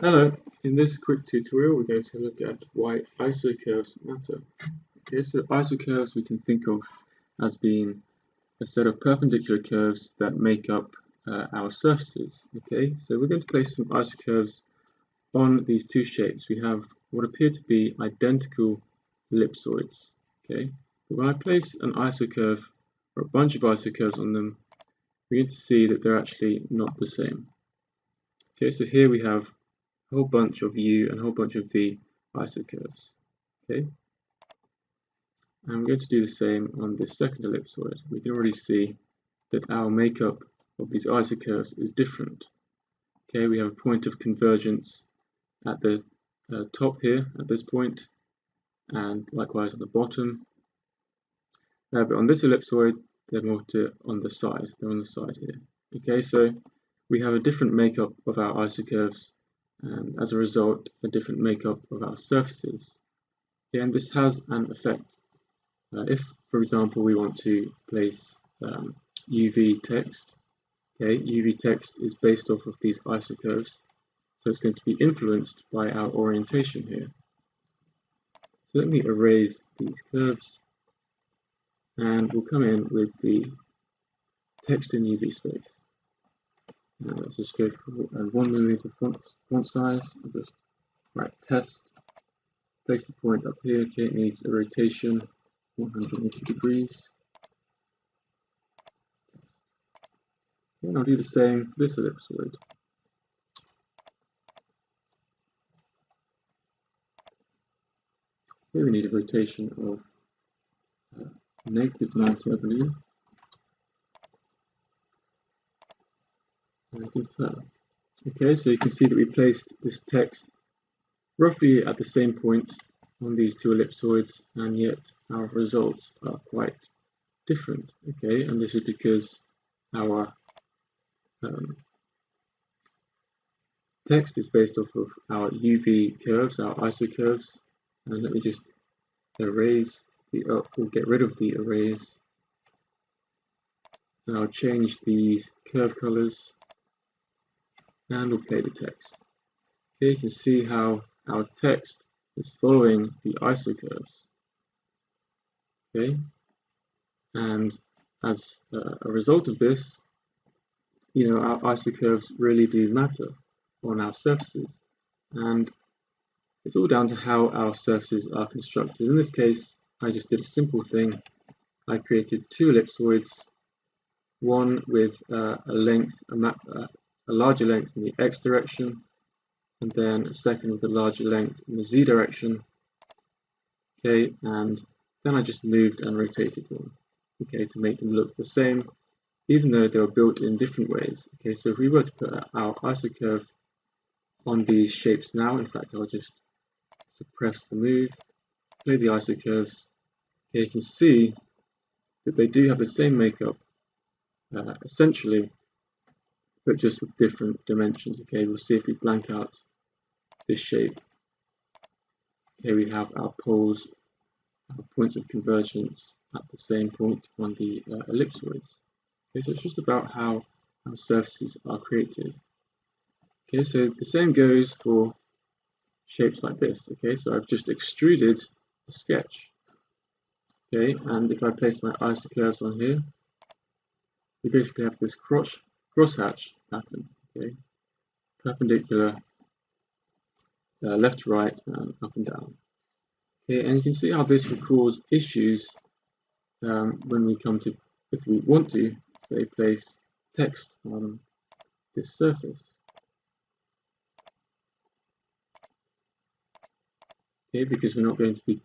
Hello, in this quick tutorial we're going to look at why isocurves matter. Okay, so isocurves we can think of as being a set of perpendicular curves that make up our surfaces. Okay, so we're going to place some isocurves on these two shapes. We have what appear to be identical ellipsoids. Okay, but when I place an isocurve or a bunch of isocurves on them, we're going to see that they're actually not the same. Okay, so here we have a whole bunch of U and a whole bunch of V isocurves. Okay, and we're going to do the same on this second ellipsoid. We can already see that our makeup of these isocurves is different. Okay, we have a point of convergence at the top here at this point, and likewise on the bottom. But on this ellipsoid, they're more on the side. They're on the side here. Okay, so we have a different makeup of our isocurves, and as a result, a different makeup of our surfaces. Okay, and this has an effect. If, for example, we want to place UV text, okay, UV text is based off of these isocurves, so it's going to be influenced by our orientation here. So let me erase these curves, and we'll come in with the text in UV space. Now let's just go for a 1mm font size. I'll just write test. Place the point up here. Okay, it needs a rotation 180 degrees. And I'll do the same for this ellipsoid. Here we need a rotation of -90, I believe. And confirm. Okay, so you can see that we placed this text roughly at the same point on these two ellipsoids, and yet our results are quite different. Okay, and this is because our text is based off of our UV curves, our isocurves. And let me just erase or get rid of the erase. And I'll change these curve colors, and we'll play the text. Okay, you can see how our text is following the isocurves. Okay, and as a result of this, our isocurves really do matter on our surfaces, and it's all down to how our surfaces are constructed. In this case, I just did a simple thing. I created two ellipsoids, one with a larger length in the x direction, and then a second with a larger length in the z direction. Okay, and then I just moved and rotated one, okay, to make them look the same, even though they were built in different ways. Okay, so if we were to put our isocurve on these shapes now, in fact, I'll just suppress the move, play the isocurves. Okay, you can see that they do have the same makeup, essentially, but just with different dimensions. Okay, we'll see if we blank out this shape. Okay, we have our poles, our points of convergence at the same point on the ellipsoids. Okay, so it's just about how our surfaces are created. Okay, so the same goes for shapes like this. Okay, so I've just extruded a sketch. Okay, and if I place my isocurves on here, we basically have this crosshatch pattern. Okay, perpendicular, left to right, and up and down. Okay, and you can see how this will cause issues when we come to, if we want to, say, place text on this surface. Okay, because we're not going to be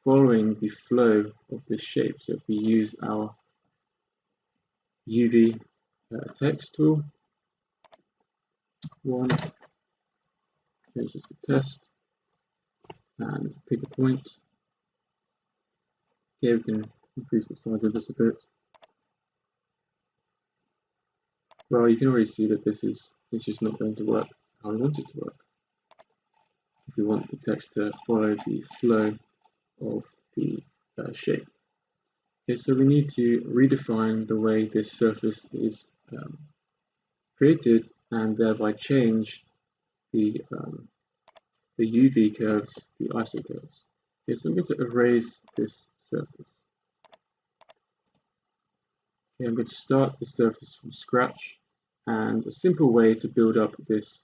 following the flow of this shape. So if we use our UV text tool, here's just a test, and pick a point. Okay, we can increase the size of this a bit. Well, you can already see that this is just not going to work how we want it to work. If we want the text to follow the flow of the shape. Okay, so we need to redefine the way this surface is created, and thereby change the UV curves, the ISO curves. Okay, so I'm going to erase this surface. Okay, I'm going to start the surface from scratch, and a simple way to build up this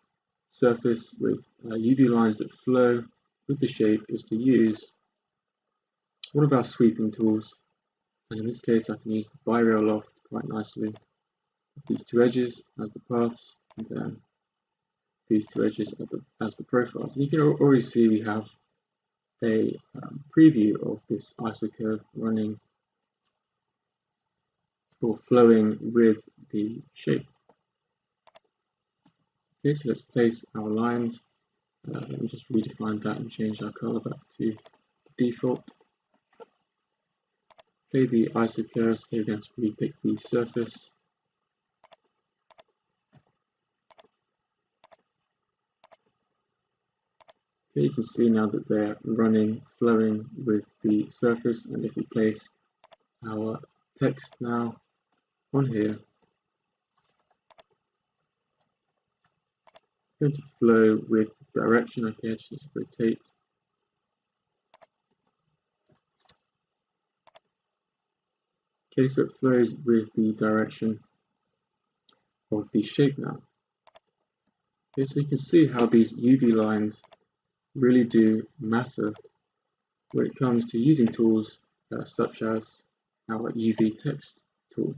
surface with UV lines that flow with the shape is to use one of our sweeping tools, and in this case I can use the bi-rail loft quite nicely. These two edges as the paths, and then these two edges as the profiles. And you can already see we have a preview of this ISO curve running or flowing with the shape. Okay, so let's place our lines. Let me just redefine that and change our color back to default. Play the ISO curves. Here we're going to repick the surface. Okay, you can see now that they're running, flowing with the surface, and if we place our text now on here, it's going to flow with the direction. Okay, I just rotate. Okay, so it flows with the direction of the shape now. Okay, so you can see how these UV lines really do matter when it comes to using tools such as our UV text tool.